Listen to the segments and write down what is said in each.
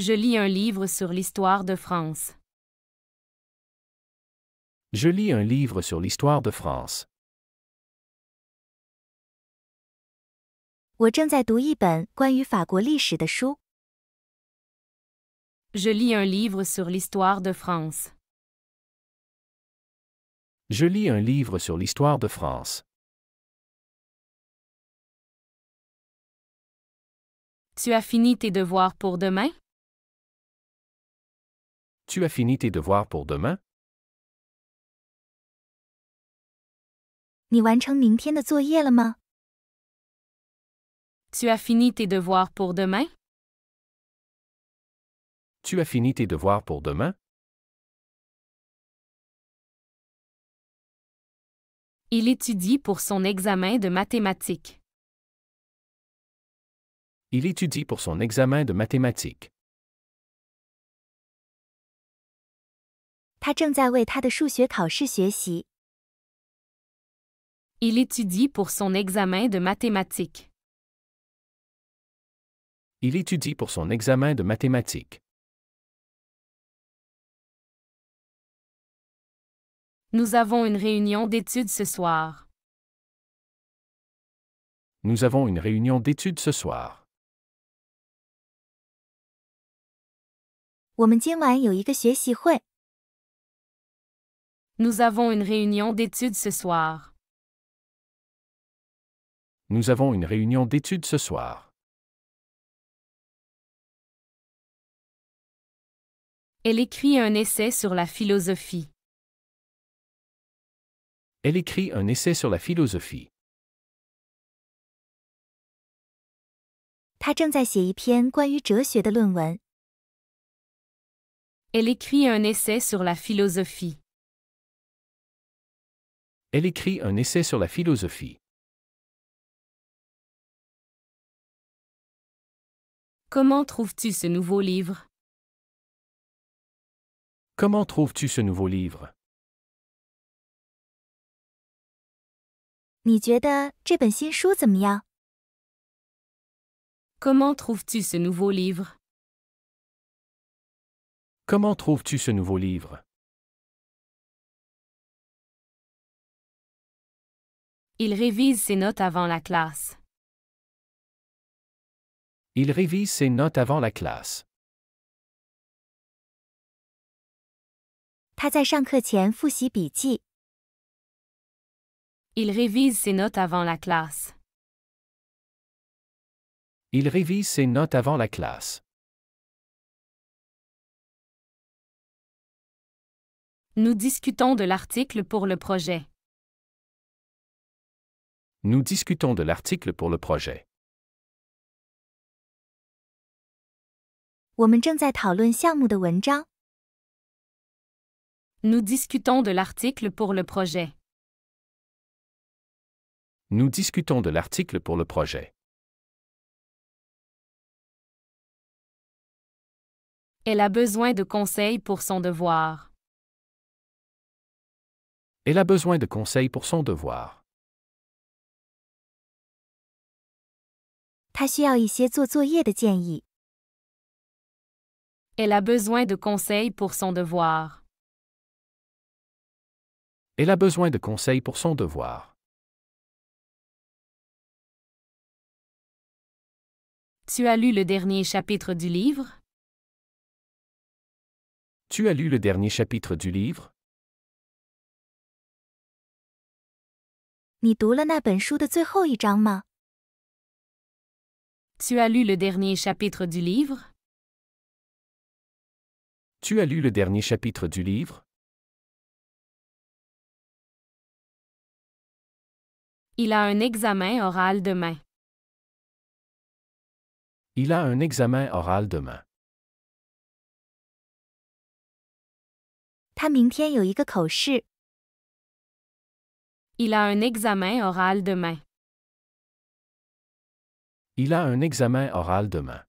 Je lis un livre sur l'histoire de France. Je lis un livre sur l'histoire de France. 我正在读一本关于法国历史的书。Je lis un livre sur l'histoire de France. Je lis un livre sur l'histoire de France. Tu as fini tes devoirs pour demain? Tu as fini tes devoirs pour demain? 你完成明天的作业了吗？ Tu as fini tes devoirs pour demain? Tu as fini tes devoirs pour demain? Il étudie pour son examen de mathématiques. Il étudie pour son examen de mathématiques. 他正在为他的数学考试学习。Il étudie pour son examen de mathématiques. Il étudie pour son examen de mathématiques. Nous avons une réunion d'études ce soir. Nous avons une réunion d'études ce soir. 我们今晚有一个学习会。Nous avons une réunion d'études ce soir. Nous avons une réunion d'études ce soir. Elle écrit un essai sur la philosophie. Elle écrit un essai sur la philosophie. 他正在写一篇关于哲学的论文。Elle écrit un essai sur la philosophie. Elle écrit un essai sur la philosophie. Comment trouves-tu ce nouveau livre? Comment trouves-tu ce nouveau livre? 你觉得这本新书怎么样？ Comment trouves-tu ce nouveau livre? Comment trouves-tu ce nouveau livre? Il révise ses notes avant la classe. Il révise ses notes avant la classe. 他在上课前复习笔记。 Il révise ses notes avant la classe. Il révise ses notes avant la classe. Nous discutons de l'article pour le projet. Nous discutons de l'article pour le projet. 我们正在讨论项目的文章。 Nous discutons de l'article pour le projet. Nous discutons de l'article pour le projet. Elle a besoin de conseils pour son devoir. Elle a besoin de conseils pour son devoir. 他需要一些做作业的建议。 Elle a besoin de conseils pour son devoir. Elle a besoin de conseils pour son devoir. Tu as lu le dernier chapitre du livre? Tu as lu le dernier chapitre du livre? 你读了那本书的最后一章吗？ Tu as lu le dernier chapitre du livre? Tu as lu le dernier chapitre du livre? Il a un examen oral demain. Il a un examen oral demain. 他明天有一个口试。 Il a un examen oral demain. Il a un examen oral demain.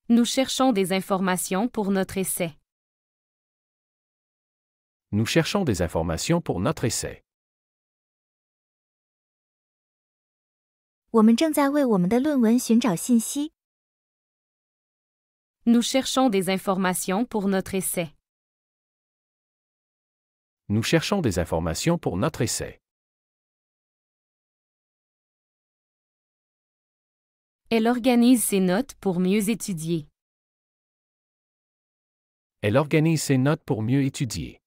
Nous cherchons des informations pour notre essai. Nous cherchons des informations pour notre essai. 我们正在为我们的论文寻找信息。Nous cherchons des informations pour notre essai. Nous cherchons des informations pour notre essai. Elle organise ses notes pour mieux étudier. Elle organise ses notes pour mieux étudier.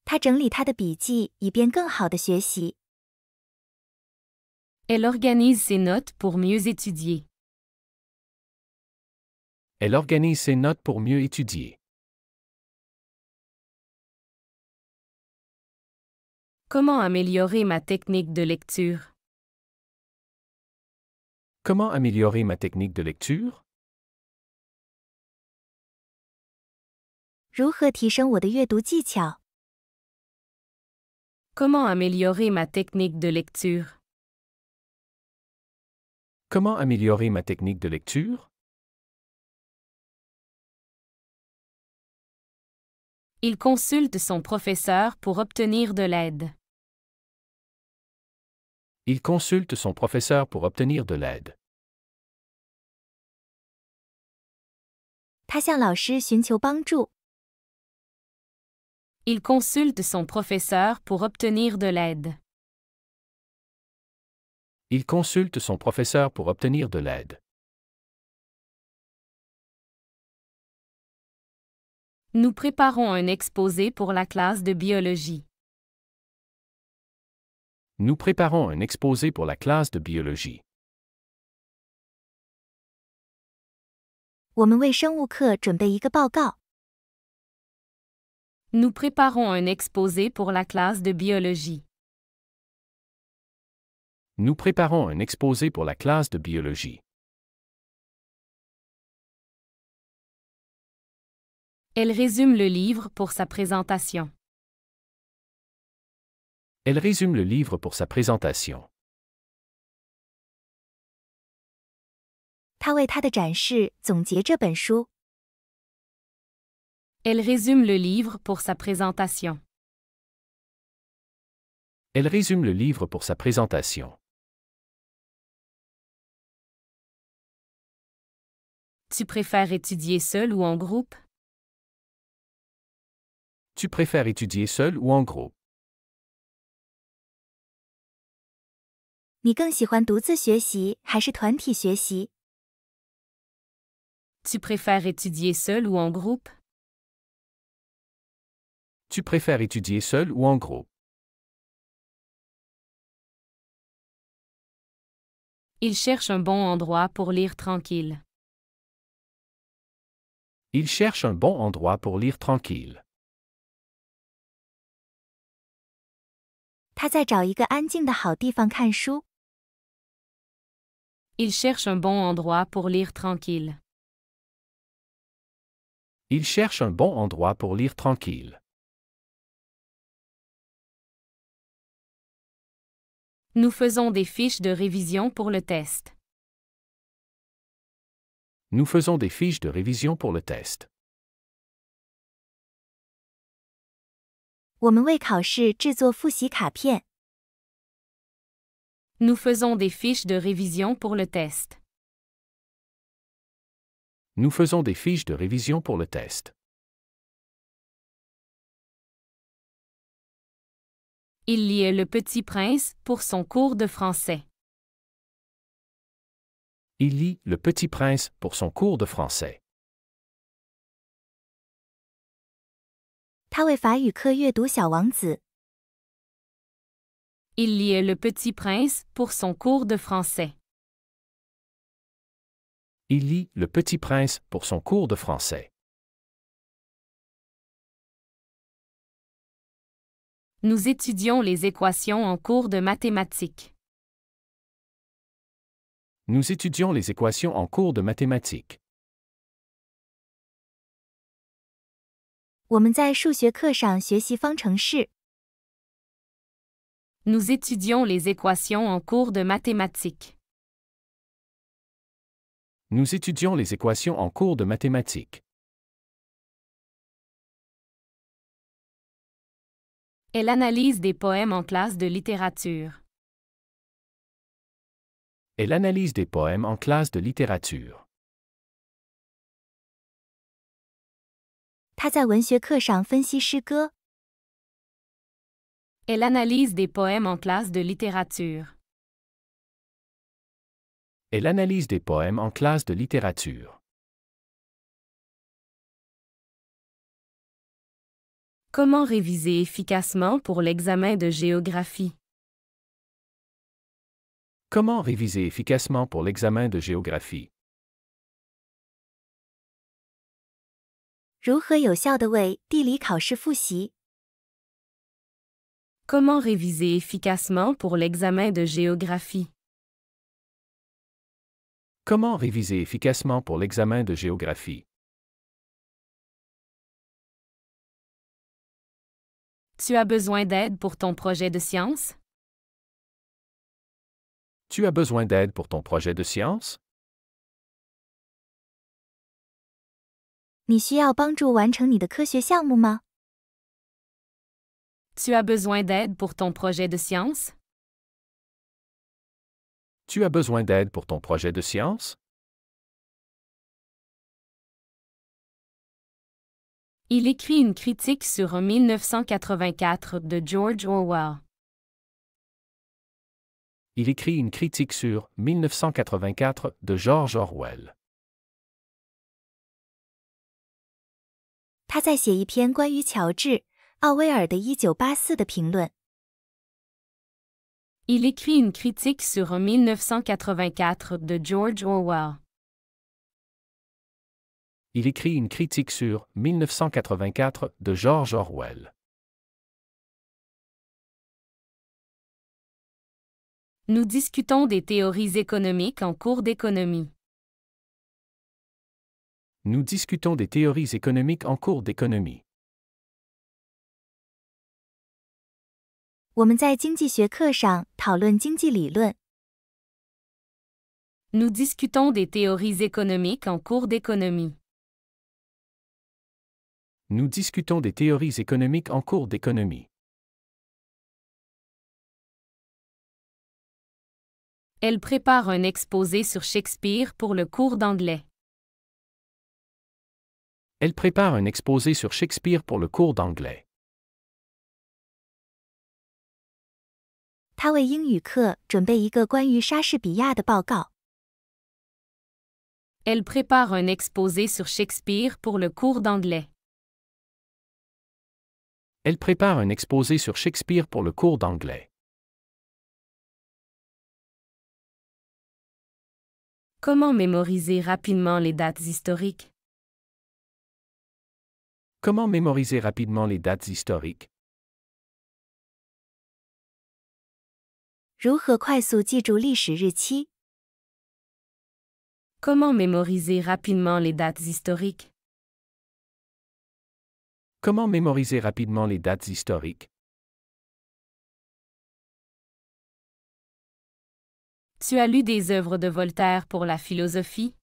他整理他的笔记，以便更好地学习。Elle organise ses notes pour mieux étudier. Elle organise ses notes pour mieux étudier. Comment améliorer ma technique de lecture? Comment améliorer ma technique de lecture? 如何提升我的阅读技巧？ Comment améliorer ma technique de lecture? Comment améliorer ma technique de lecture? Il consulte son professeur pour obtenir de l'aide. Il consulte son professeur pour obtenir de l'aide. 他向老师寻求帮助。 Il consulte son professeur pour obtenir de l'aide. Il consulte son professeur pour obtenir de l'aide. Nous préparons un exposé pour la classe de biologie. Nous préparons un exposé pour la classe de biologie. 我们为生物课准备一个报告。 Nous préparons un exposé pour la classe de biologie. Nous préparons un exposé pour la classe de biologie. Elle résume le livre pour sa présentation. Elle résume le livre pour sa présentation. 他为他的展示总结这本书。 Elle résume le livre pour sa présentation. Elle résume le livre pour sa présentation. Tu préfères étudier seul ou en groupe? Tu préfères étudier seul ou en groupe? 你更喜欢独自学习还是团体学习？ Tu préfères étudier seul ou en groupe? Tu préfères étudier seul ou en groupe? Il cherche un bon endroit pour lire tranquille. Il cherche un bon endroit pour lire tranquille. 他在找一个安静的好地方看书。 Il cherche un bon endroit pour lire tranquille. Il cherche un bon endroit pour lire tranquille. Nous faisons des fiches de révision pour le test. Nous faisons des fiches de révision pour le test. 我们为考试制作复习卡片。 Nous faisons des fiches de révision pour le test. Nous faisons des fiches de révision pour le test. Il lit Le Petit Prince pour son cours de français. Il lit Le Petit Prince pour son cours de français. 他为法语课阅读《小王子》。 Il lit Le Petit Prince pour son cours de français. Il lit Le Petit Prince pour son cours de français. Nous étudions les équations en cours de mathématiques. Nous étudions les équations en cours de mathématiques. 我们在数学课上学习方程式。 Nous étudions les équations en cours de mathématiques. Nous étudions les équations en cours de mathématiques. Elle analyse des poèmes en classe de littérature. Elle analyse des poèmes en classe de littérature. 他在文学课上分析诗歌。Elle analyse des poèmes en classe de littérature. Elle analyse des poèmes en classe de littérature. Comment réviser efficacement pour l'examen de géographie? Comment réviser efficacement pour l'examen de géographie? 如何有效地为地理考试复习？ Comment réviser efficacement pour l'examen de géographie? Comment réviser efficacement pour l'examen de géographie? Tu as besoin d'aide pour ton projet de science? Tu as besoin d'aide pour ton projet de science? 你需要帮助完成你的科学项目吗？ Tu as besoin d'aide pour ton projet de science? Tu as besoin d'aide pour ton projet de science? Il écrit une critique sur 1984 de George Orwell. Il écrit une critique sur 1984 de George Orwell. 他在写一篇关于乔治·奥威尔的1984的评论。 Il écrit une critique sur 1984 de George Orwell. Il écrit une critique sur 1984 de George Orwell. Nous discutons des théories économiques en cours d'économie. Nous discutons des théories économiques en cours d'économie. 我们在经济学课上讨论经济理论。 Nous discutons des théories économiques en cours d'économie. Nous discutons des théories économiques en cours d'économie. Elle prépare un exposé sur Shakespeare pour le cours d'anglais. Elle prépare un exposé sur Shakespeare pour le cours d'anglais. 他为英语课准备一个关于莎士比亚的报告。 Elle prépare un exposé sur Shakespeare pour le cours d'anglais. Elle prépare un exposé sur Shakespeare pour le cours d'anglais. Comment mémoriser rapidement les dates historiques? Comment mémoriser rapidement les dates historiques? 如何快速记住历史日期？ Comment mémoriser rapidement les dates historiques? Comment mémoriser rapidement les dates historiques? Tu as lu des œuvres de Voltaire pour la philosophie?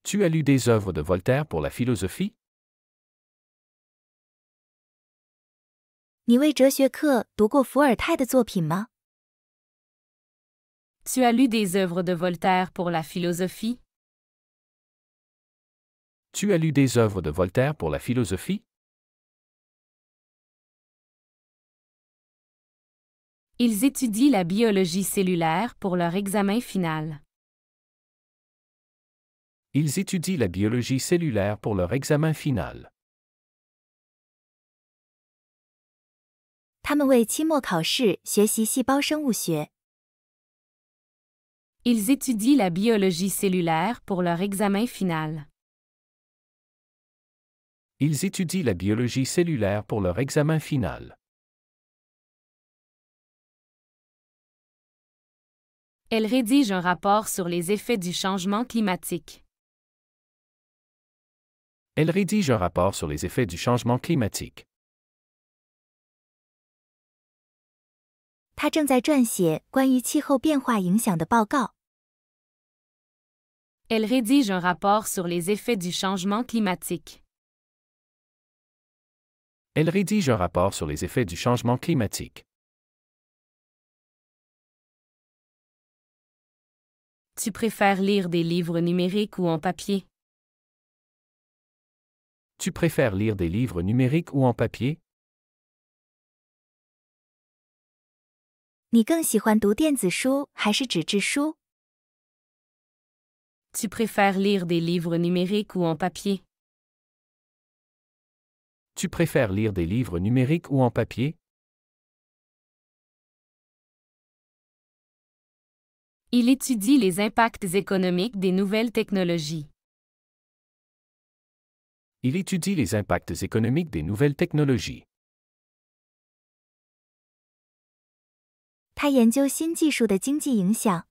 Tu as lu des œuvres de Voltaire pour la philosophie? 你为哲学课读过伏尔泰的作品吗？ Tu as lu des œuvres de Voltaire pour la philosophie? Tu as lu des œuvres de Voltaire pour la philosophie? Ils étudient la biologie cellulaire pour leur examen final. Ils étudient la biologie cellulaire pour leur examen final. 他们为期末考试学习细胞生物学。 Ils étudient la biologie cellulaire pour leur examen final. Ils étudient la biologie cellulaire pour leur examen final. Elle rédige un rapport sur les effets du changement climatique. Elle rédige un rapport sur les effets du changement climatique. 他正在撰写关于气候变化影响的报告。 Elle rédige un rapport sur les effets du changement climatique. Elle rédige un rapport sur les effets du changement climatique. Tu préfères lire des livres numériques ou en papier? Tu préfères lire des livres numériques ou en papier? 你更喜欢读电子书还是纸质书？ Tu préfères lire des livres numériques ou en papier? Tu préfères lire des livres numériques ou en papier? Il étudie les impacts économiques des nouvelles technologies. Il étudie les impacts économiques des nouvelles technologies. 他研究新技术的经济影响。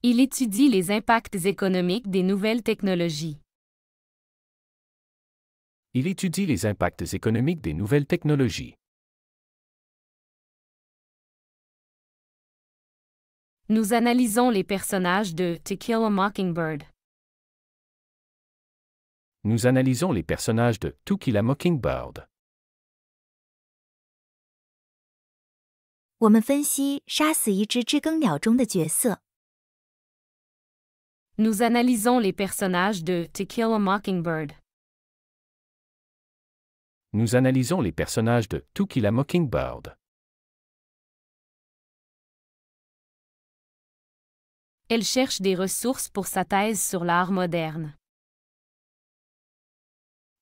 Il étudie les impacts économiques des nouvelles technologies. Il étudie les impacts économiques des nouvelles technologies. Nous analysons les personnages de To Kill a Mockingbird. Nous analysons les personnages de To Kill a Mockingbird. 我们分析杀死一只知更鸟中的角色。 Nous analysons les personnages de To Kill a Mockingbird. Nous analysons les personnages de To Kill a Mockingbird. Elle cherche des ressources pour sa thèse sur l'art moderne.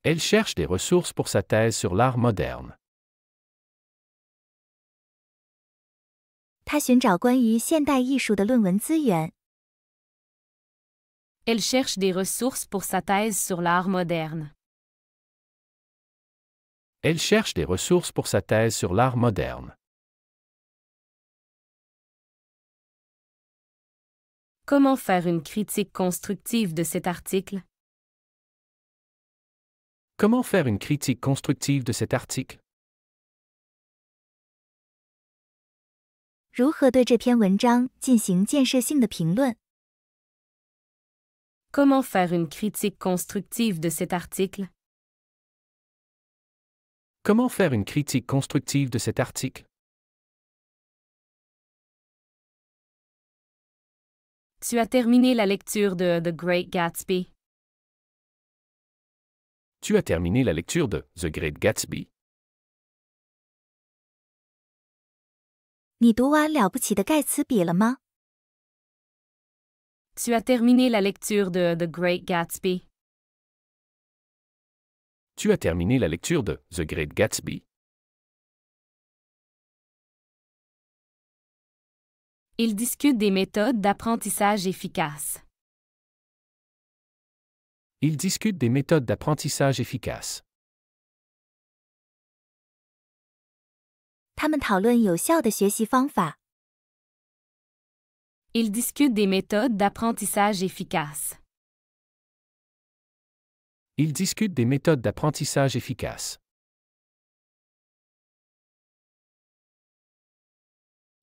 Elle cherche des ressources pour sa thèse sur l'art moderne. 他寻找关于现代艺术的论文资源。 Elle cherche des ressources pour sa thèse sur l'art moderne. Elle cherche des ressources pour sa thèse sur l'art moderne. Comment faire une critique constructive de cet article? Comment faire une critique constructive de cet article? 如何对这篇文章进行建设性的评论？ Comment faire une critique constructive de cet article? Comment faire une critique constructive de cet article? Tu as terminé la lecture de The Great Gatsby. Tu as terminé la lecture de The Great Gatsby? 你读完《了不起的盖茨比》了吗？ Tu as terminé la lecture de The Great Gatsby. Tu as terminé la lecture de The Great Gatsby? Il discute des méthodes d'apprentissage efficaces. Il discute des méthodes d'apprentissage efficaces. 他们讨论有效的学习方法。 Il discute des méthodes d'apprentissage efficaces. Il discute des méthodes d'apprentissage efficaces.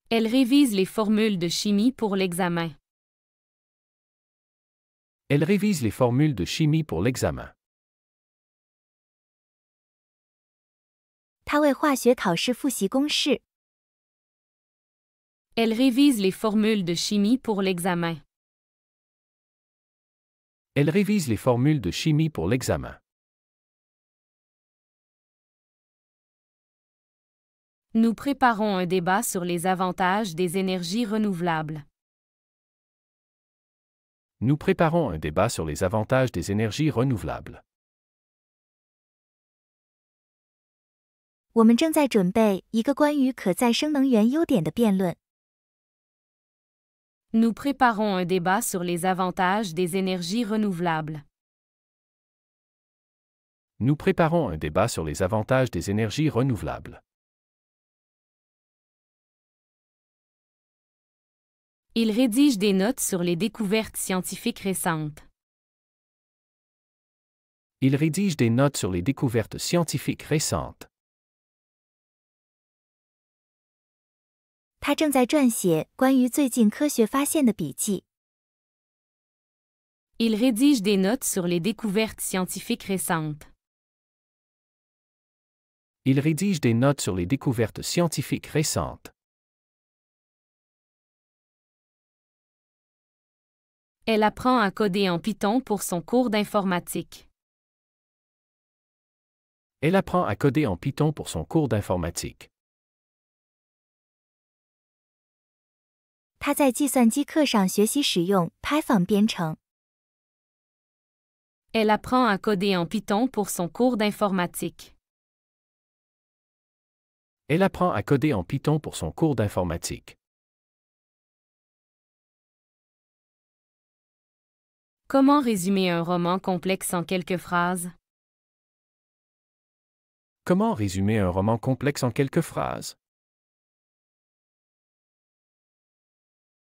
Elle révise les formules de chimie pour l'examen. Elle révise les formules de chimie pour l'examen. 他为化学考试复习公式。 Elle révise les formules de chimie pour l'examen. Elle révise les formules de chimie pour l'examen. Nous préparons un débat sur les avantages des énergies renouvelables. Nous préparons un débat sur les avantages des énergies renouvelables. 我们正在准备一个关于可再生能源优点的辩论。 Nous préparons un débat sur les avantages des énergies renouvelables. Nous préparons un débat sur les avantages des énergies renouvelables. Il rédige des notes sur les découvertes scientifiques récentes. Il rédige des notes sur les découvertes scientifiques récentes. 他正在撰写关于最近科学发现的笔记。 Il rédige des notes sur les découvertes scientifiques récentes. Il rédige des notes sur les découvertes scientifiques récentes. Elle apprend à coder en Python pour son cours d'informatique. Elle apprend à coder en Python pour son cours d'informatique. 他在计算机课上学习使用 Python 编程。Elle apprend à coder en Python pour son cours d'informatique. Elle apprend à coder en Python pour son cours d'informatique. Comment résumer un roman complexe en quelques phrases? Comment résumer un roman complexe en quelques phrases?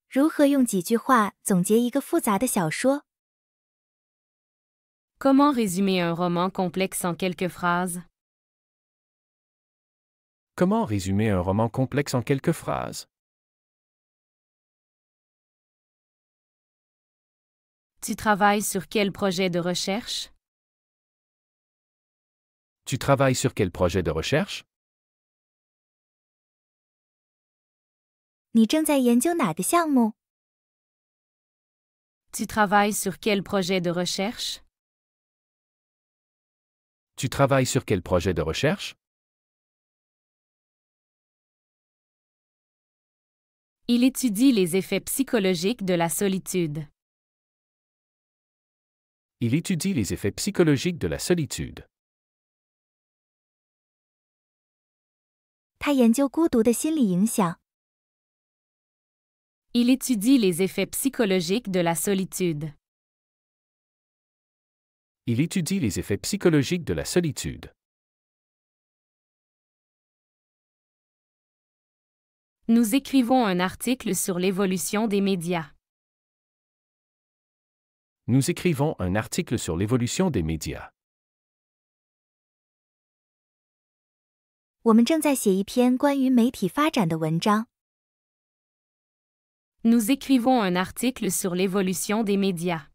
如何用几句话总结一个复杂的小说？ Comment résumer un roman complexe en quelques phrases? Comment résumer un roman complexe en quelques phrases? Tu travailles sur quel projet de recherche? Tu travailles sur quel projet de recherche? 你正在研究哪个项目？ Tu travailles sur quel projet de recherche? Tu travailles sur quel projet de recherche? Il étudie les effets psychologiques de la solitude. Il étudie les effets psychologiques de la solitude. 他研究孤独的心理影响。 Il étudie les effets psychologiques de la solitude. Il étudie les effets psychologiques de la solitude. Nous écrivons un article sur l'évolution des médias. Nous écrivons un article sur l'évolution des médias. 我们正在写一篇关于媒体发展的文章。 Nous écrivons un article sur l'évolution des médias.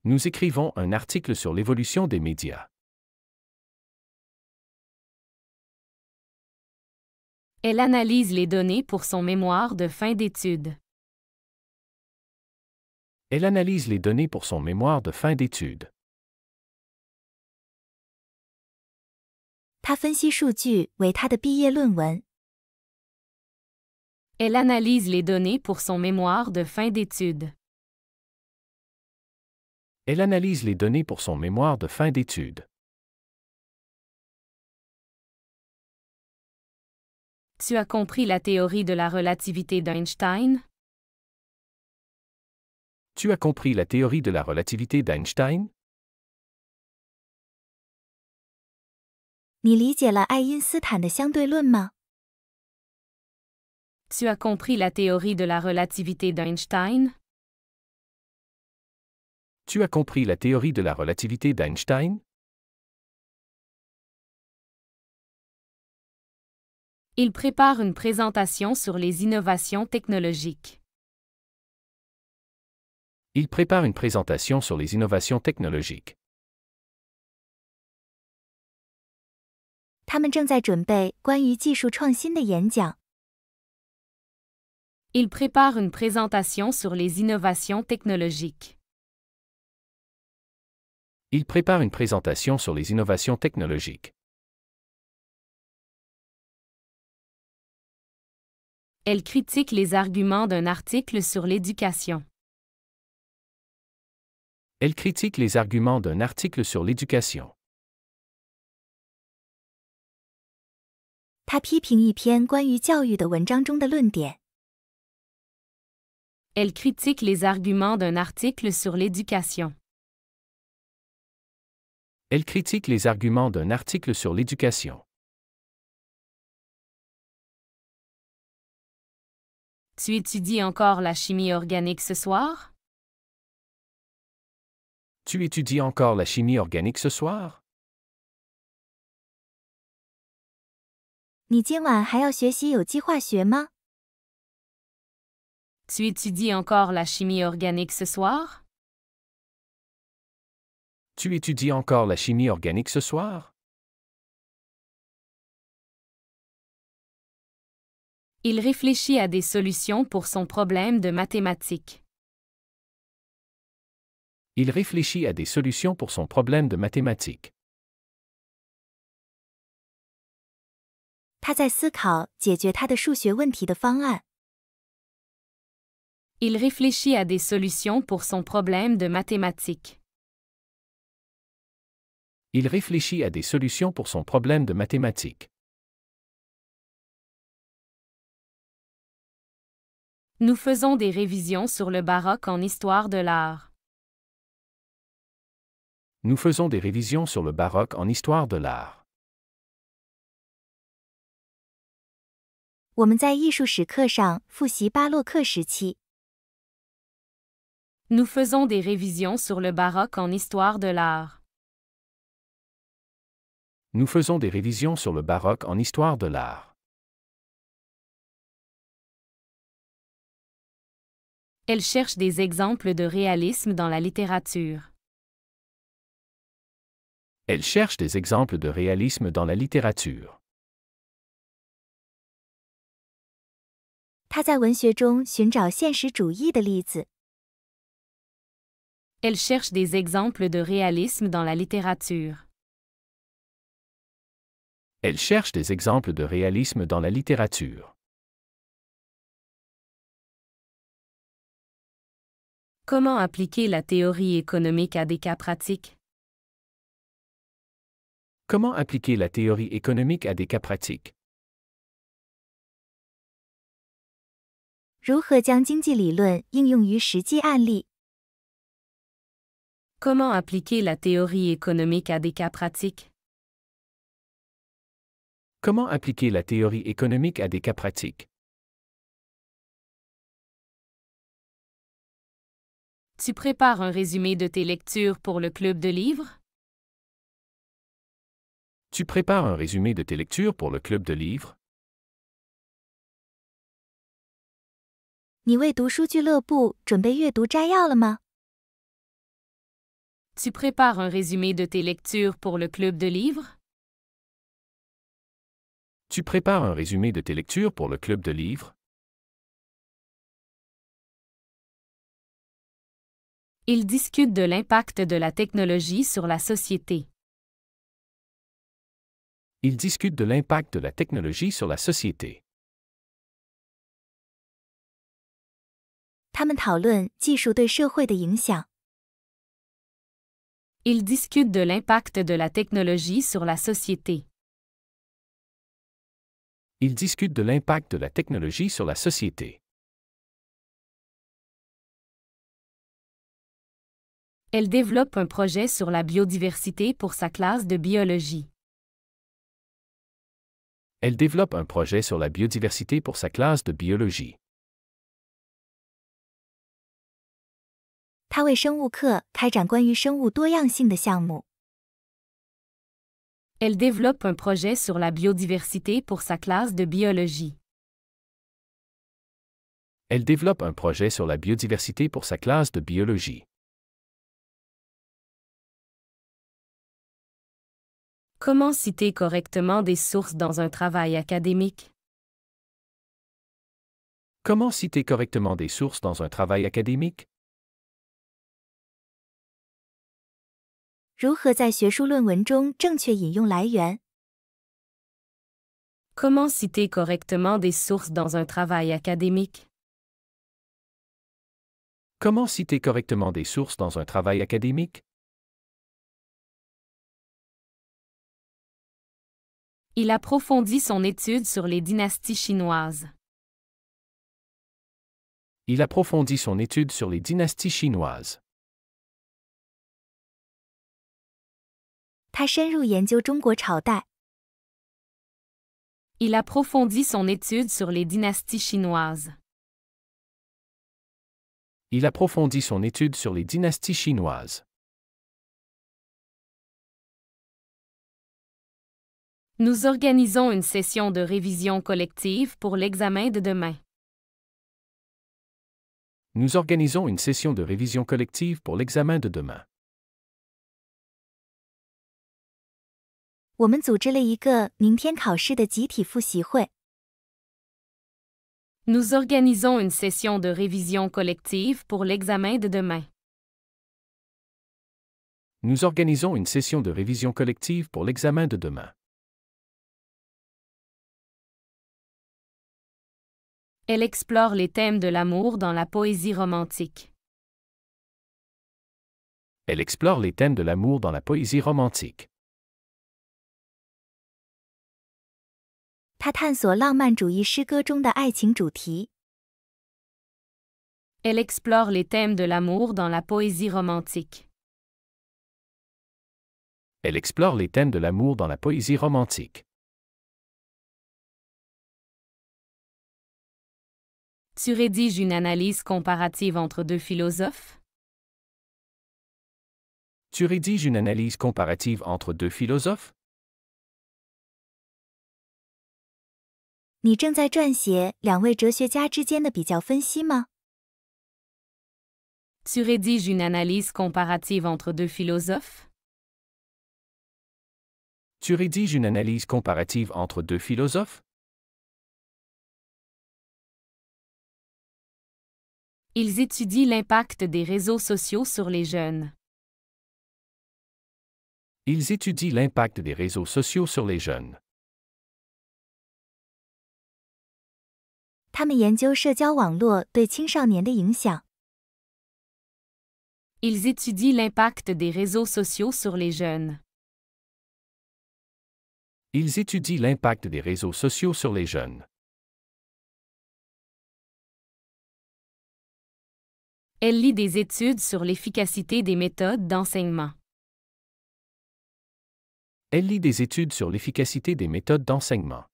Nous écrivons un article sur l'évolution des médias. Elle analyse les données pour son mémoire de fin d'études. Elle analyse les données pour son mémoire de fin d'études. 他分析数据为他的毕业论文。 Elle analyse les données pour son mémoire de fin d'études. Elle analyse les données pour son mémoire de fin d'études. Tu as compris la théorie de la relativité d'Einstein? Tu as compris la théorie de la relativité d'Einstein? 你理解了爱因斯坦的相对论吗？ Tu as compris la théorie de la relativité d'Einstein? Tu as compris la théorie de la relativité d'Einstein? Il prépare une présentation sur les innovations technologiques. Il prépare une présentation sur les innovations technologiques. 他们正在准备关于技术创新的演讲。 Il prépare une présentation sur les innovations technologiques. Il prépare une présentation sur les innovations technologiques. Elle critique les arguments d'un article sur l'éducation. Elle critique les arguments d'un article sur l'éducation. 他批评一篇关于教育的文章中的论点。 Elle critique les arguments d'un article sur l'éducation. Elle critique les arguments d'un article sur l'éducation. Tu étudies encore la chimie organique ce soir? Tu étudies encore la chimie organique ce soir? 你今晚还要学习有机化学吗？ Tu étudies encore la chimie organique ce soir? Tu étudies encore la chimie organique ce soir? Il réfléchit à des solutions pour son problème de mathématiques. Il réfléchit à des solutions pour son problème de mathématiques. 他在思考解决他的数学问题的方案。Il réfléchit à des solutions pour son problème de mathématiques. Il réfléchit à des solutions pour son problème de mathématiques. Nous faisons des révisions sur le baroque en histoire de l'art. Nous faisons des révisions sur le baroque en histoire de l'art. 我们在艺术史课上复习巴洛克时期。Nous faisons des révisions sur le baroque en histoire de l'art. Nous faisons des révisions sur le baroque en histoire de l'art. Elle cherche des exemples de réalisme dans la littérature. Elle cherche des exemples de réalisme dans la littérature. 他在文学中寻找现实主义的例子。Elle cherche des exemples de réalisme dans la littérature. Elle cherche des exemples de réalisme dans la littérature. Comment appliquer la théorie économique à des cas pratiques? Comment appliquer la théorie économique à des cas pratiques? 如何将经济理论应用于实际案例？ Comment appliquer la théorie économique à des cas pratiques? Comment appliquer la théorie économique à des cas pratiques? Tu prépares un résumé de tes lectures pour le club de livres? Tu prépares un résumé de tes lectures pour le club de livres? 你为读书俱乐部准备阅读摘要了吗？ Tu prépares un résumé de tes lectures pour le club de livres? Tu prépares un résumé de tes lectures pour le club de livres? Ils discutent de l'impact de la technologie sur la société. Ils discutent de l'impact de la technologie sur la société. 他们讨论技术对社会的影响。 Ils discutent de l'impact de la technologie sur la société. Ils discutent de l'impact de la technologie sur la société. Elle développe un projet sur la biodiversité pour sa classe de biologie. Elle développe un projet sur la biodiversité pour sa classe de biologie. 他为生物课开展关于生物多样性的项目。 Elle développe un projet sur la biodiversité pour sa classe de biologie. Elle développe un projet sur la biodiversité pour sa classe de biologie. Comment citer correctement des sources dans un travail académique? Comment citer correctement des sources dans un travail académique? 如何在学术论文中正确引用来源？ Comment citer correctement des sources dans un travail académique? Comment citer correctement des sources dans un travail académique? Il approfondit son étude sur les dynasties chinoises. Il approfondit son étude sur les dynasties chinoises. 他深入研究中国朝代。 Il approfondit son étude sur les dynasties chinoises. Il approfondit son étude sur les dynasties chinoises. Nous organisons une session de révision collective pour l'examen de demain. Nous organisons une session de révision collective pour l'examen de demain. 我们组织了一个明天考试的集体复习会。Nous organisons une session de révision collective pour l'examen de demain. Nous organisons une session de révision collective pour l'examen de demain. Elle explore les thèmes de l'amour dans la poésie romantique. Elle explore les thèmes de l'amour dans la poésie romantique. 他探索浪漫主义诗歌中的爱情主题。Elle explore les thèmes de l'amour dans la poésie romantique. Elle explore les thèmes de l'amour dans la poésie romantique. Tu rédiges une analyse comparative entre deux philosophes? Tu rédiges une analyse comparative entre deux philosophes? 你正在撰写两位哲学家之间的比较分析吗？ Tu rédiges une analyse comparative entre deux philosophes? Tu rédiges une analyse comparative entre deux philosophes? Ils étudient l'impact des réseaux sociaux sur les jeunes. Ils étudient l'impact des réseaux sociaux sur les jeunes. 他们研究社交网络对青少年的影响。 Ils étudient l'impact des réseaux sociaux sur les jeunes. Ils étudient l'impact des réseaux sociaux sur les jeunes. Elle lit des études sur l'efficacité des méthodes d'enseignement. Elle lit des études sur l'efficacité des méthodes d'enseignement.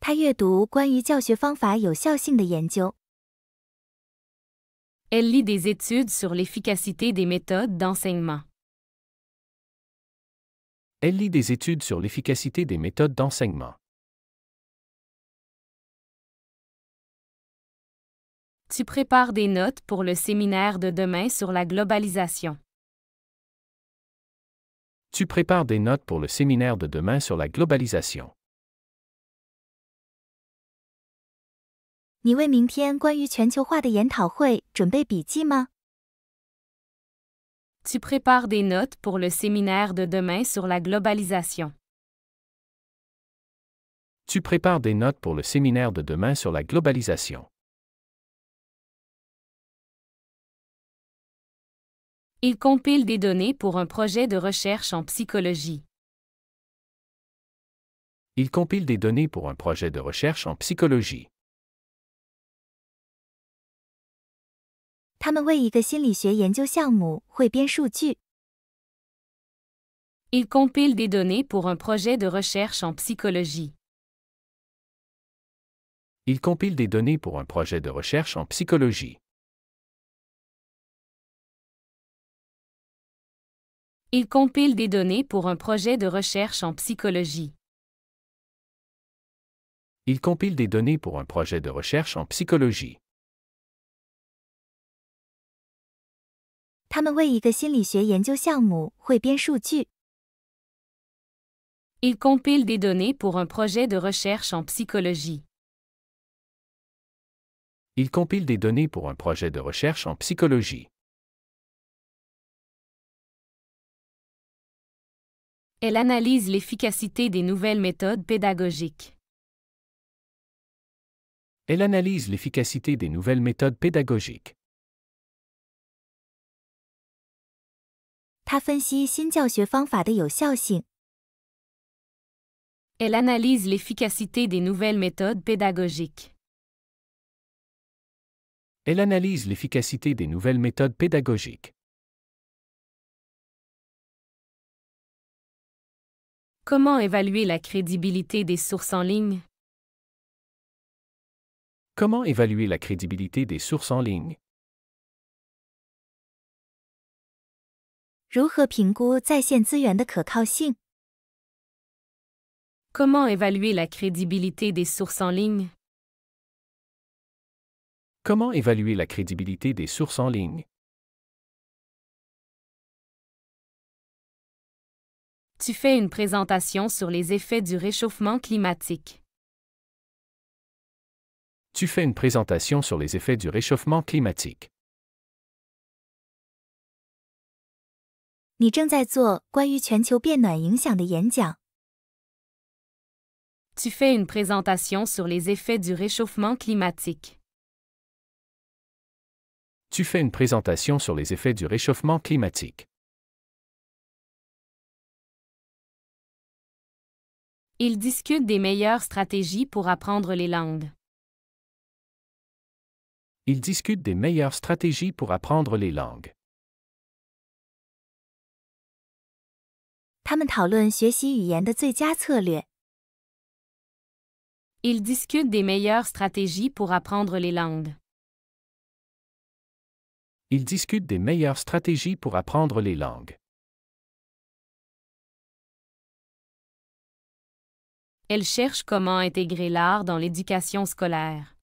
他阅读关于教学方法有效性的研究。 Elle lit des études sur l'efficacité des méthodes d'enseignement. Elle lit des études sur l'efficacité des méthodes d'enseignement. Tu prépares des notes pour le séminaire de demain sur la globalisation. Tu prépares des notes pour le séminaire de demain sur la globalisation. 你为明天关于全球化的研讨会准备笔记吗？ Tu prépares des notes pour le séminaire de demain sur la globalisation. Tu prépares des notes pour le séminaire de demain sur la globalisation. Il compile des données pour un projet de recherche en psychologie. Il compile des données pour un projet de recherche en psychologie. 他们为一个心理学研究项目汇编数据。 Il compile des données pour un projet de recherche en psychologie. Il compile des données pour un projet de recherche en psychologie. Il compile des données pour un projet de recherche en psychologie. Il compile des données pour un projet de recherche en psychologie. 他们为一个心理学研究项目汇编数据。 Il compile des données pour un projet de recherche en psychologie. Il compile des données pour un projet de recherche en psychologie. Elle analyse l'efficacité des nouvelles méthodes pédagogiques. Elle analyse l'efficacité des nouvelles méthodes pédagogiques. 他分析新教学方法的有效性。 Elle analyse l'efficacité des nouvelles méthodes pédagogiques. Elle analyse l'efficacité des nouvelles méthodes pédagogiques. Comment évaluer la crédibilité des sources en ligne? Comment évaluer la crédibilité des sources en ligne? 如何评估在线资源的可靠性？ Comment évaluer la crédibilité des sources en ligne? Comment évaluer la crédibilité des sources en ligne? Tu fais une présentation sur les effets du réchauffement climatique. Tu fais une présentation sur les effets du réchauffement climatique. 你正在做关于全球变暖影响的演讲。Tu fais une présentation sur les effets du réchauffement climatique. Tu fais une présentation sur les effets du réchauffement climatique. Il discute des meilleures stratégies pour apprendre les langues. Ils discutent des meilleures stratégies pour apprendre les langues. 他们讨论学习语言的最佳策略。Il discute des meilleures stratégies pour apprendre les langues. Ils discutent des meilleures stratégies pour apprendre les langues. Elle cherche comment intégrer l'art dans l'éducation scolaire.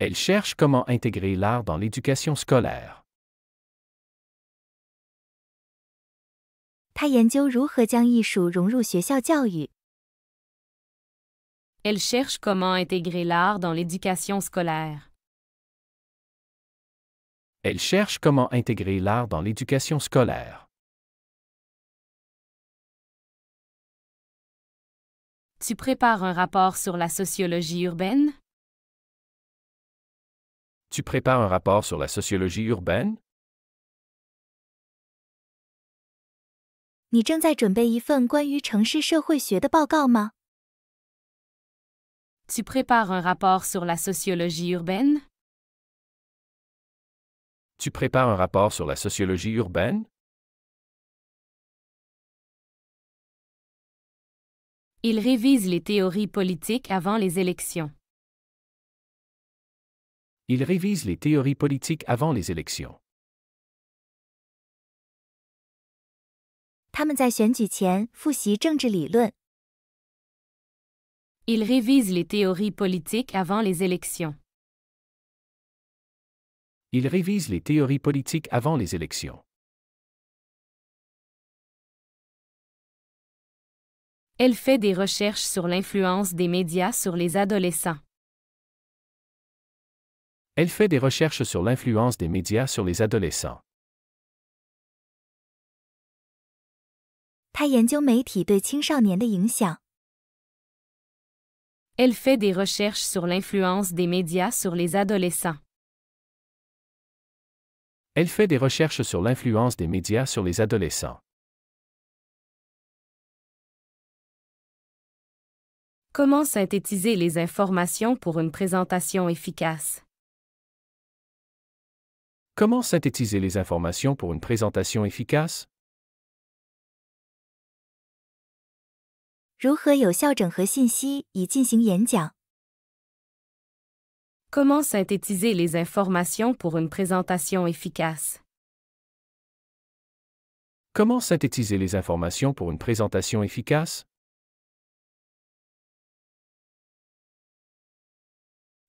Elle cherche comment intégrer l'art dans l'éducation scolaire. 他研究如何将艺术融入学校教育。Elle cherche comment intégrer l'art dans l'éducation scolaire. Elle cherche comment intégrer l'art dans l'éducation scolaire. Tu prépares un rapport sur la sociologie urbaine? Tu prépares un rapport sur la sociologie urbaine? 你正在准备一份关于城市社会学的报告吗？ Tu prépares un rapport sur la sociologie urbaine? Tu prépares un rapport sur la sociologie urbaine? Il révise les théories politiques avant les élections. Il révise les théories politiques avant les élections. 他们在选举前复习政治理论。Il révise les théories politiques avant les élections. Il révise les théories politiques avant les élections. Elle fait des recherches sur l'influence des médias sur les adolescents. Elle fait des recherches sur l'influence des médias sur les adolescents. 他研究媒体对青少年的影响。Elle fait des recherches sur l'influence des médias sur les adolescents. Elle fait des recherches sur l'influence des médias sur les adolescents. Comment synthétiser les informations pour une présentation efficace? Comment synthétiser les informations pour une présentation efficace? 如何有效整合信息以进行演讲？ Comment synthétiser les informations pour une présentation efficace? Comment synthétiser les informations pour une présentation efficace?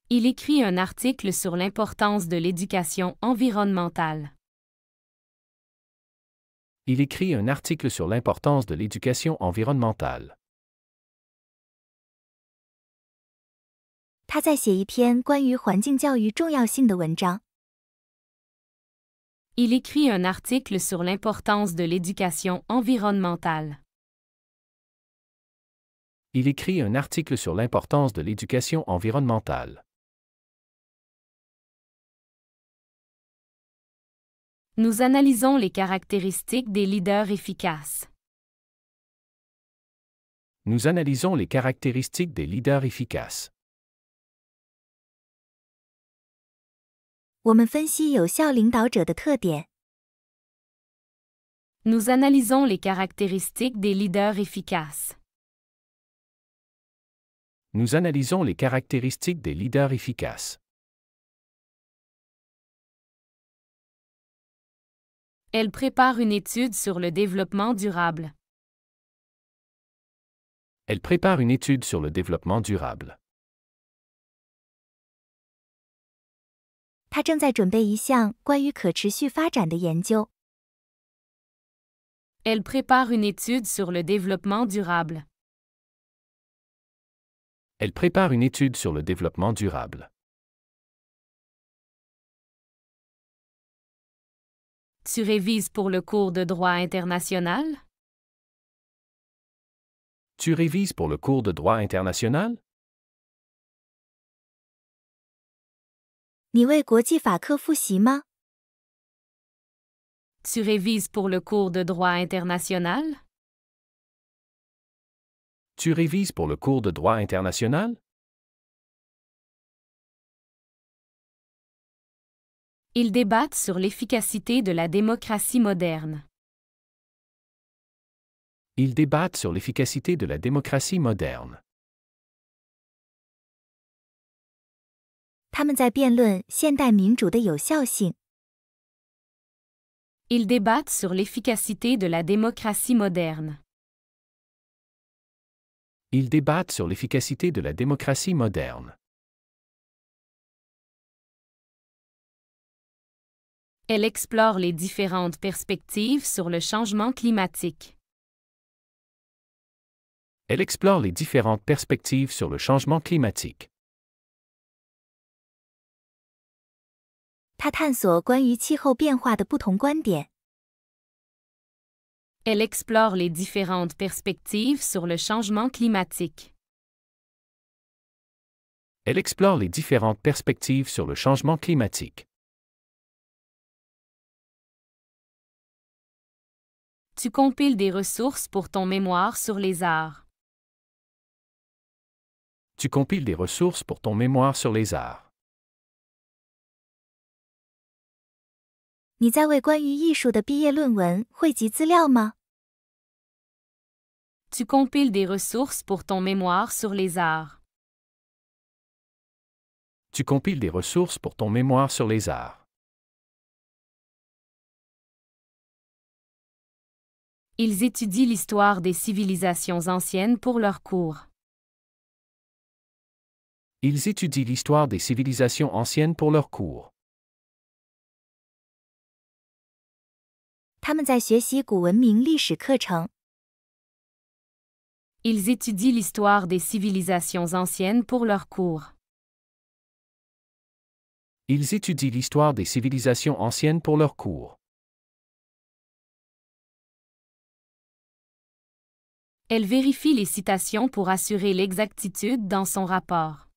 Il écrit un article sur l'importance de l'éducation environnementale. Il écrit un article sur l'importance de l'éducation environnementale. 他在写一篇关于环境教育重要性的文章。Il écrit un article sur l'importance de l'éducation environnementale. Il écrit un article sur l'importance de l'éducation environnementale. Nous analysons les caractéristiques des leaders efficaces. Nous analysons les caractéristiques des leaders efficaces. 我们分析有效领导者的特点。Nous analysons les caractéristiques des leaders efficaces. Nous analysons les caractéristiques des leaders efficaces. Elle prépare une étude sur le développement durable. Elle prépare une étude sur le développement durable. 他正在准备一项关于可持续发展的研究。Elle prépare une étude sur le développement durable. Elle prépare une étude sur le développement durable. Tu révises pour le cours de droit international? Tu révises pour le cours de droit international? 你为国际法科复习吗？ Tu révises pour le cours de droit international? Tu révises pour le cours de droit international? Ils débattent sur l'efficacité de la démocratie moderne. Ils débattent sur l'efficacité de la démocratie moderne. 他们在辩论现代民主的有效性。 Ils débattent sur l'efficacité de la démocratie moderne. Ils débattent sur l'efficacité de la démocratie moderne. Elle explore les différentes perspectives sur le changement climatique. Elle explore les différentes perspectives sur le changement climatique. 他探索关于气候变化的不同观点。 Elle explore les différentes perspectives sur le changement climatique. Elle explore les différentes perspectives sur le changement climatique. Tu compiles des ressources pour ton mémoire sur les arts. Tu compiles des ressources pour ton mémoire sur les arts. 你在为关于艺术的毕业论文汇集资料吗？ Tu compiles des ressources pour ton mémoire sur les arts. Tu compiles des ressources pour ton mémoire sur les arts. Ils étudient l'histoire des civilisations anciennes pour leurs cours. Ils étudient l'histoire des civilisations anciennes pour leurs cours. 他们在学习古文明历史课程。 Ils étudient l'histoire des civilisations anciennes pour leurs cours. Ils étudient l'histoire des civilisations anciennes pour leurs cours. Elle vérifie les citations pour assurer l'exactitude dans son rapport.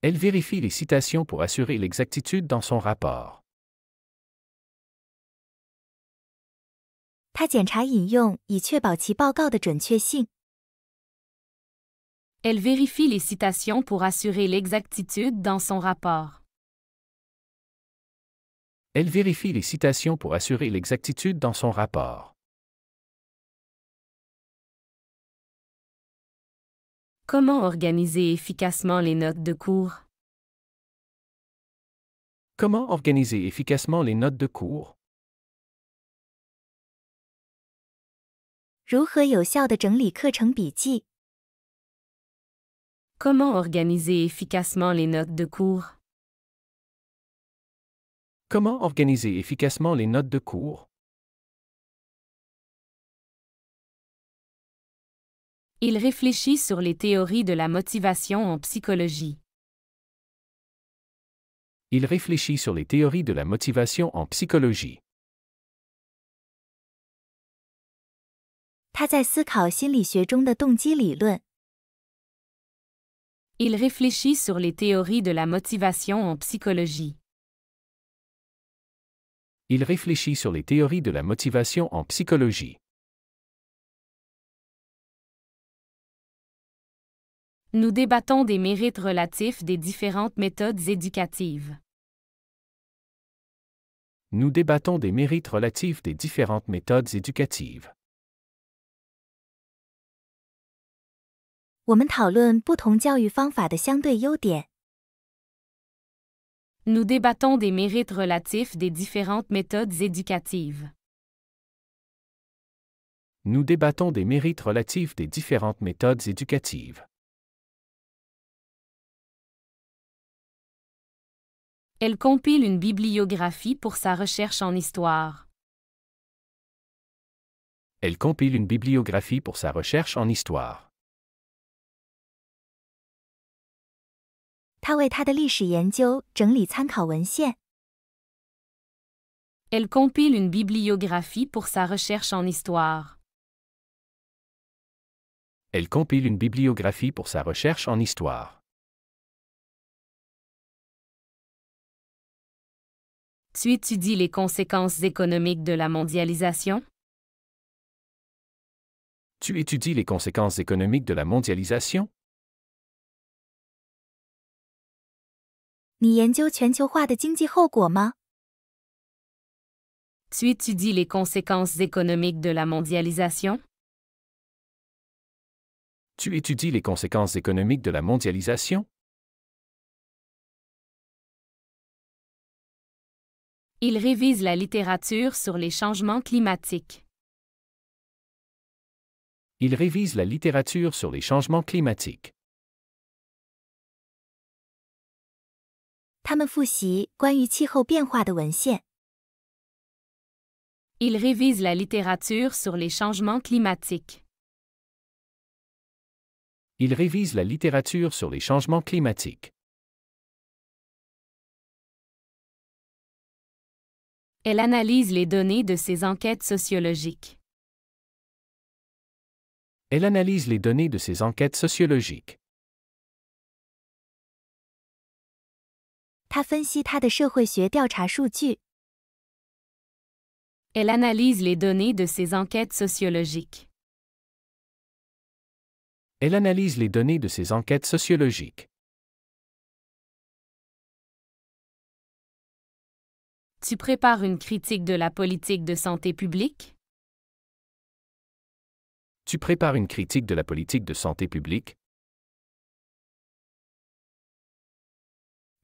Elle vérifie les citations pour assurer l'exactitude dans son rapport. 他检查引用以确保其报告的准确性。 Elle vérifie les citations pour assurer l'exactitude dans son rapport. Elle vérifie les citations pour assurer l'exactitude dans son rapport. Comment organiser efficacement les notes de cours? Comment organiser efficacement les notes de cours? 如何有效地整理课程笔记？ Comment organiser efficacement les notes de cours? Comment organiser efficacement les notes de cours? Il réfléchit sur les théories de la motivation en psychologie. Il réfléchit sur les théories de la motivation en psychologie. 他在思考心理学中的动机理论。 Il réfléchit sur les théories de la motivation en psychologie. Il réfléchit sur les théories de la motivation en psychologie. Nous débattons des mérites relatifs des différentes méthodes éducatives. Nous débattons des mérites relatifs des différentes méthodes éducatives. 我们讨论不同教育方法的相对优点。 Nous débattons des mérites relatifs des différentes méthodes éducatives. Nous débattons des mérites relatifs des différentes méthodes éducatives. Elle compile une bibliographie pour sa recherche en histoire. Elle compile une bibliographie pour sa recherche en histoire. 他为他的历史研究整理参考文献。Elle compile une bibliographie pour sa recherche en histoire. Elle compile une bibliographie pour sa recherche en histoire. Tu étudies les conséquences économiques de la mondialisation? Tu étudies les conséquences économiques de la mondialisation? 你研究全球化的经济后果吗？ Tu étudies les conséquences économiques de la mondialisation? Tu étudies les conséquences économiques de la mondialisation? Il révise la littérature sur les changements climatiques. Il révise la littérature sur les changements climatiques. 他们复习关于气候变化的文献。Il révise la littérature sur les changements climatiques. Il révise la littérature sur les changements climatiques. Elle analyse les données de ses enquêtes sociologiques. Elle analyse les données de ses enquêtes sociologiques. 他分析他的社会学调查数据。Elle analyse les données de ses enquêtes sociologiques. Elle analyse les données de ses enquêtes sociologiques. Tu prépares une critique de la politique de santé publique? Tu prépares une critique de la politique de santé publique?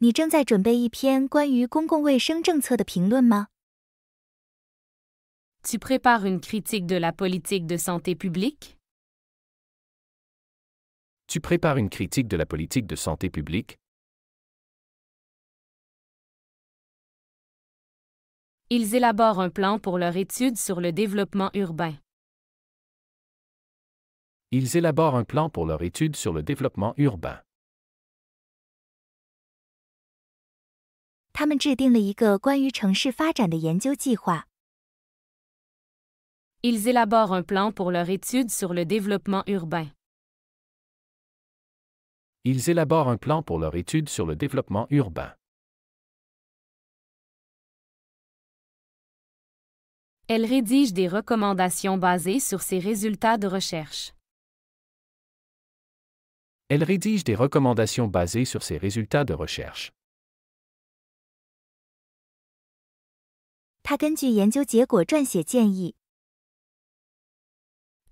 你正在准备一篇关于公共卫生政策的评论吗？ Tu prépares une critique de la politique de santé publique? Tu prépares une critique de la politique de santé publique? Ils élaborent un plan pour leur étude sur le développement urbain. Ils élaborent un plan pour leur étude sur le développement urbain. 他们制定了一个关于城市发展的研究计划。Ils élaborent un plan pour leur étude sur le développement urbain. Ils élaborent un plan pour leur étude sur le développement urbain. Elle rédige des recommandations basées sur ses résultats de recherche. Elle rédige des recommandations basées sur ses résultats de recherche. 他根据研究结果撰写建议。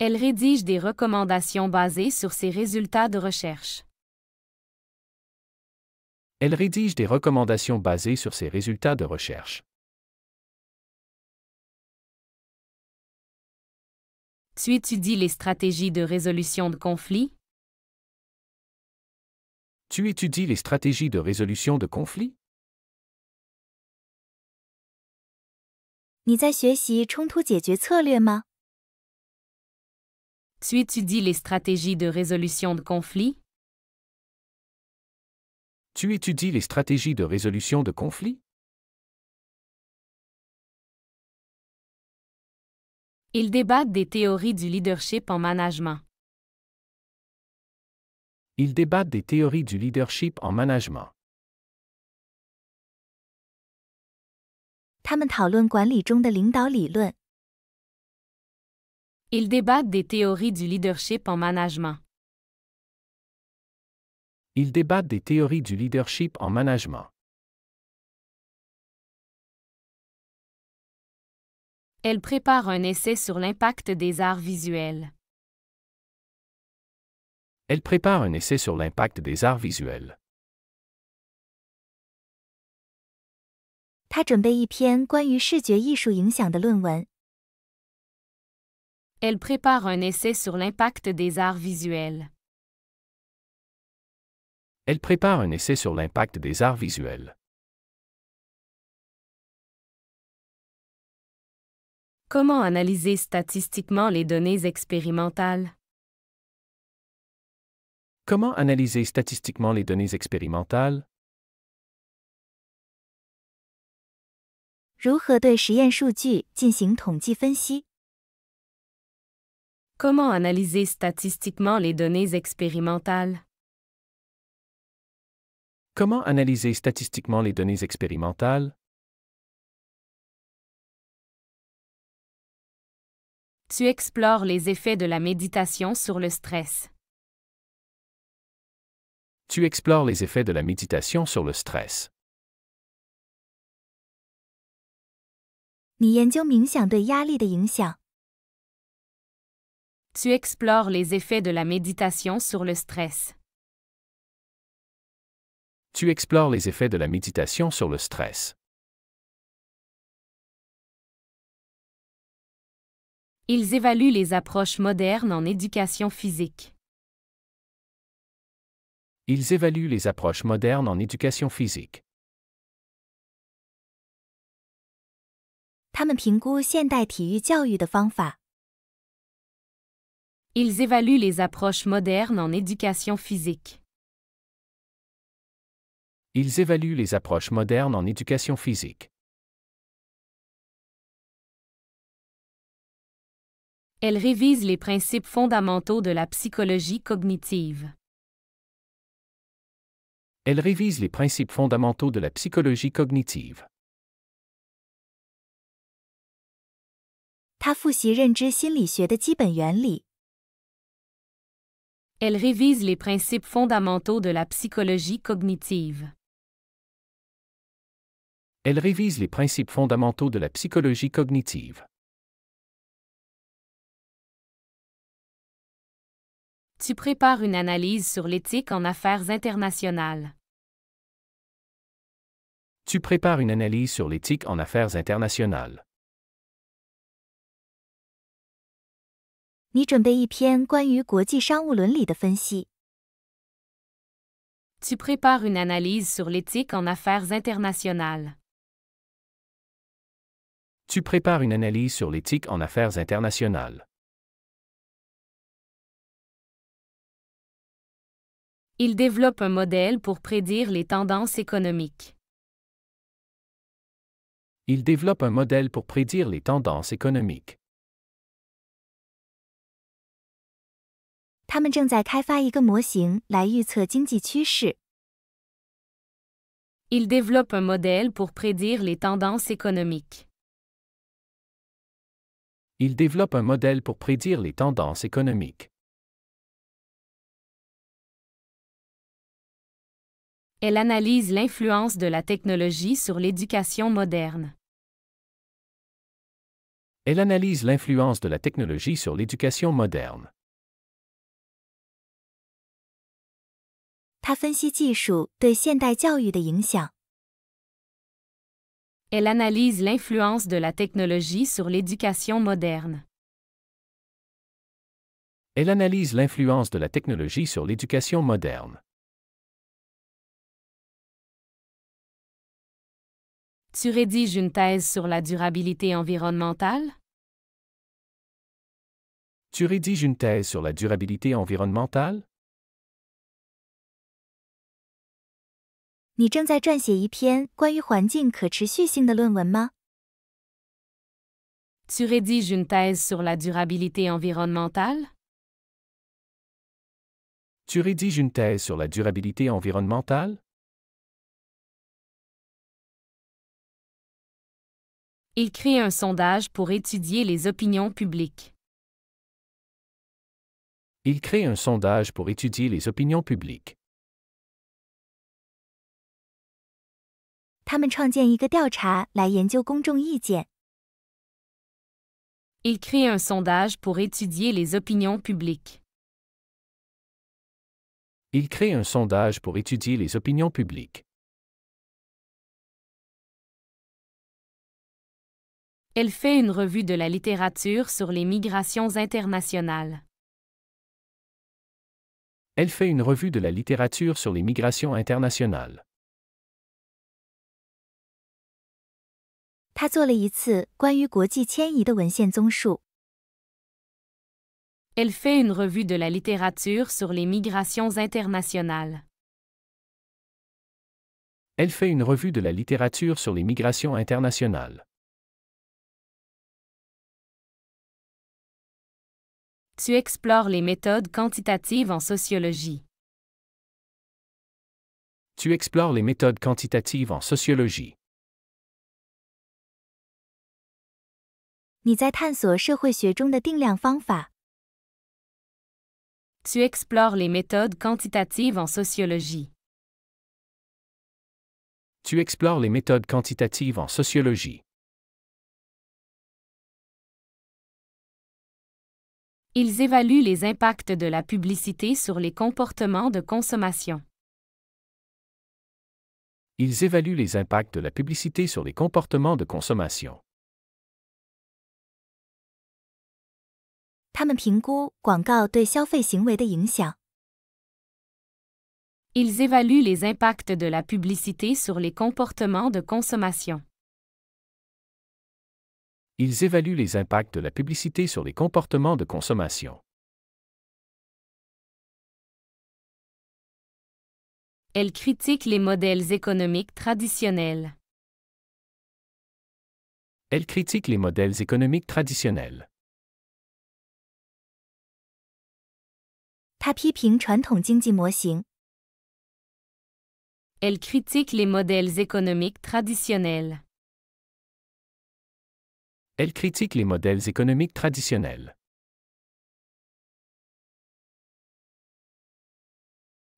Elle rédige des recommandations basées sur ses résultats de recherche. Elle rédige des recommandations basées sur ses résultats de recherche. Tu étudies les stratégies de résolution de conflits? Tu étudies les stratégies de résolution de conflits? 你在学习冲突解决策略吗？ Tu étudies les stratégies de résolution de conflits? Tu étudies les stratégies de résolution de conflits? Ils débattent des théories du leadership en management. Ils débattent des théories du leadership en management. 他们讨论管理中的领导理论。Ils débattent des théories du leadership en management. Ils débattent des théories du leadership en management. Elle prépare un essai sur l'impact des arts visuels. Elle prépare un essai sur l'impact des arts visuels. 他准备一篇关于视觉艺术影响的论文。Elle prépare un essai sur l'impact des arts visuels. Elle prépare un essai sur l'impact des arts visuels. Comment analyser statistiquement les données expérimentales? Comment analyser statistiquement les données expérimentales? 如何对实验数据进行统计分析？ Comment analyser statistiquement les données expérimentales? Comment analyser statistiquement les données expérimentales? Tu explores les effets de la méditation sur le stress. Tu explores les effets de la méditation sur le stress. 你研究冥想对压力的影响。 Tu explores les effets de la méditation sur le stress. Tu explores les effets de la méditation sur le stress. Ils évaluent les approches modernes en éducation physique. Ils évaluent les approches modernes en éducation physique. 他们评估现代体育教育的方法。 Ils évaluent les approches modernes en éducation physique. Ils évaluent les approches modernes en éducation physique. Elles révisent les principes fondamentaux de la psychologie cognitive. Elles révisent les principes fondamentaux de la psychologie cognitive. 他复习认知心理学的基本原理。 Elles révisent les principes fondamentaux de la psychologie cognitive. Elles révisent les principes fondamentaux de la psychologie cognitive. Tu prépares une analyse sur l'éthique en affaires internationales. Tu prépares une analyse sur l'éthique en affaires internationales. 你准备一篇关于国际商务伦理的分析。 Tu prépares une analyse sur l'éthique en affaires internationales. Tu prépares une analyse sur l'éthique en affaires internationales. Il développe un modèle pour prédire les tendances économiques. Il développe un modèle pour prédire les tendances économiques. 他们正在开发一个模型来预测经济趋势。 Il développe un modèle pour prédire les tendances économiques. Il développe un modèle pour prédire les tendances économiques. Elle analyse l'influence de la technologie sur l'éducation moderne. Elle analyse l'influence de la technologie sur l'éducation moderne. 他分析技术对现代教育的影响。 Elle analyse l'influence de la technologie sur l'éducation moderne. Elle analyse l'influence de la technologie sur l'éducation moderne. Tu rédiges une thèse sur la durabilité environnementale? Tu rédiges une thèse sur la durabilité environnementale? 你正在撰写一篇关于环境可持续性的论文吗？ Tu rédiges une thèse sur la durabilité environnementale? Tu rédiges une thèse sur la durabilité environnementale? Il crée un sondage pour étudier les opinions publiques. Il crée un sondage pour étudier les opinions publiques. 他们创建一个调查来研究公众意见。 Il crée un sondage pour étudier les opinions publiques. Il crée un sondage pour étudier les opinions publiques. Elle fait une revue de la littérature sur les migrations internationales. Elle fait une revue de la littérature sur les migrations internationales. 他做了一次关于国际迁移的文献综述。Elle fait une revue de la littérature sur les migrations internationales. Elle fait une revue de la littérature sur les migrations internationales. Tu explores les méthodes quantitatives en sociologie. Tu explores les méthodes quantitatives en sociologie. 你在探索社会学中的定量方法。Tu explores les méthodes quantitatives en sociologie. Tu explores les méthodes quantitatives en sociologie. Ils évaluent les impacts de la publicité sur les comportements de consommation. Ils évaluent les impacts de la publicité sur les comportements de consommation. 他们评估广告对消费行为的影响。Ils évaluent les impacts de la publicité sur les comportements de consommation. Ils évaluent les impacts de la publicité sur les comportements de consommation. Elle critique les modèles économiques traditionnels. Elle critique les modèles économiques traditionnels. 他批评传统经济模型。Elle critique les modèles économiques traditionnels. Elle critique les modèles économiques traditionnels.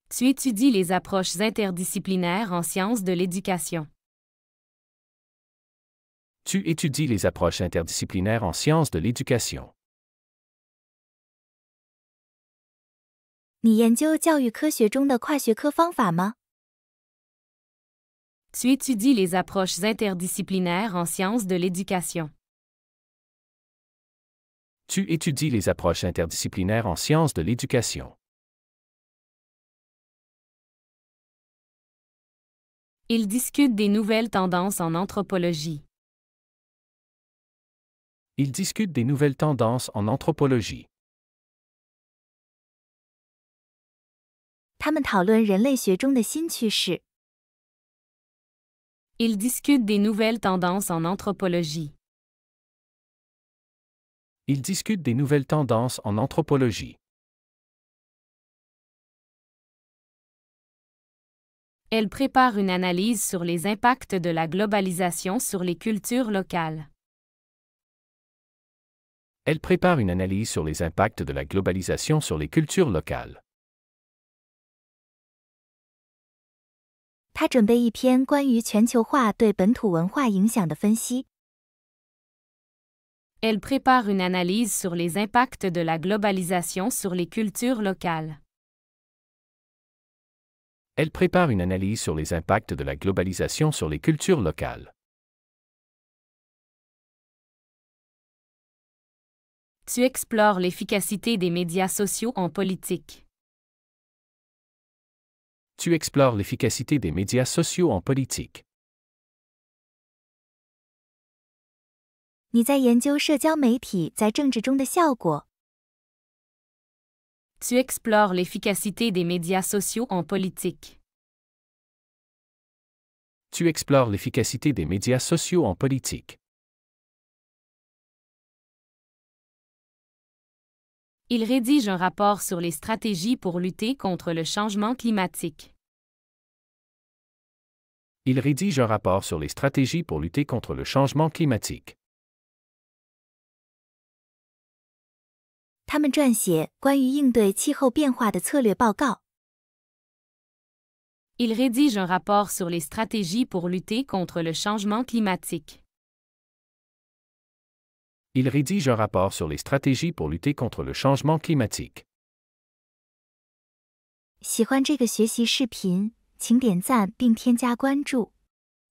Tu étudies les approches interdisciplinaires en sciences de l'éducation. Tu étudies les approches interdisciplinaires en sciences de l'éducation. 你研究教育科学中的跨学科方法吗？ Tu étudies les approches interdisciplinaires en sciences de l'éducation. Tu étudies les approches interdisciplinaires en sciences de l'éducation. Ils discutent des nouvelles tendances en anthropologie. Ils discutent des nouvelles tendances en anthropologie. 他们讨论人类学中的新趋势。Ils discutent des nouvelles tendances en anthropologie. Ils discutent des nouvelles tendances en anthropologie. Elle prépare une analyse sur les impacts de la globalisation sur les cultures locales. Elle prépare une analyse sur les impacts de la globalisation sur les cultures locales. 他准备一篇关于全球化对本土文化影响的分析。Elle prépare une analyse sur les impacts de la globalisation sur les cultures locales. Elle prépare une analyse sur les impacts de la globalisation sur les cultures locales. Tu explores l'efficacité des médias sociaux en politique. Tu explores l'efficacité des médias sociaux en politique. 你在研究社交媒体在政治中的效果。Tu explores l'efficacité des médias sociaux en politique. Tu explores l'efficacité des médias sociaux en politique. Il rédige un rapport sur les stratégies pour lutter contre le changement climatique. Il rédige un rapport sur les stratégies pour lutter contre le changement climatique. 他们撰写关于应对气候变化的策略报告。Il rédige un rapport sur les stratégies pour lutter contre le changement climatique. Il rédige un rapport sur les stratégies pour lutter contre le changement climatique. 喜欢这个学习视频，请点赞并添加关注。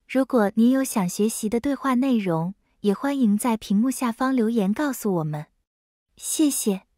如果您有想学习的对话内容，也欢迎在屏幕下方留言告诉我们。谢谢。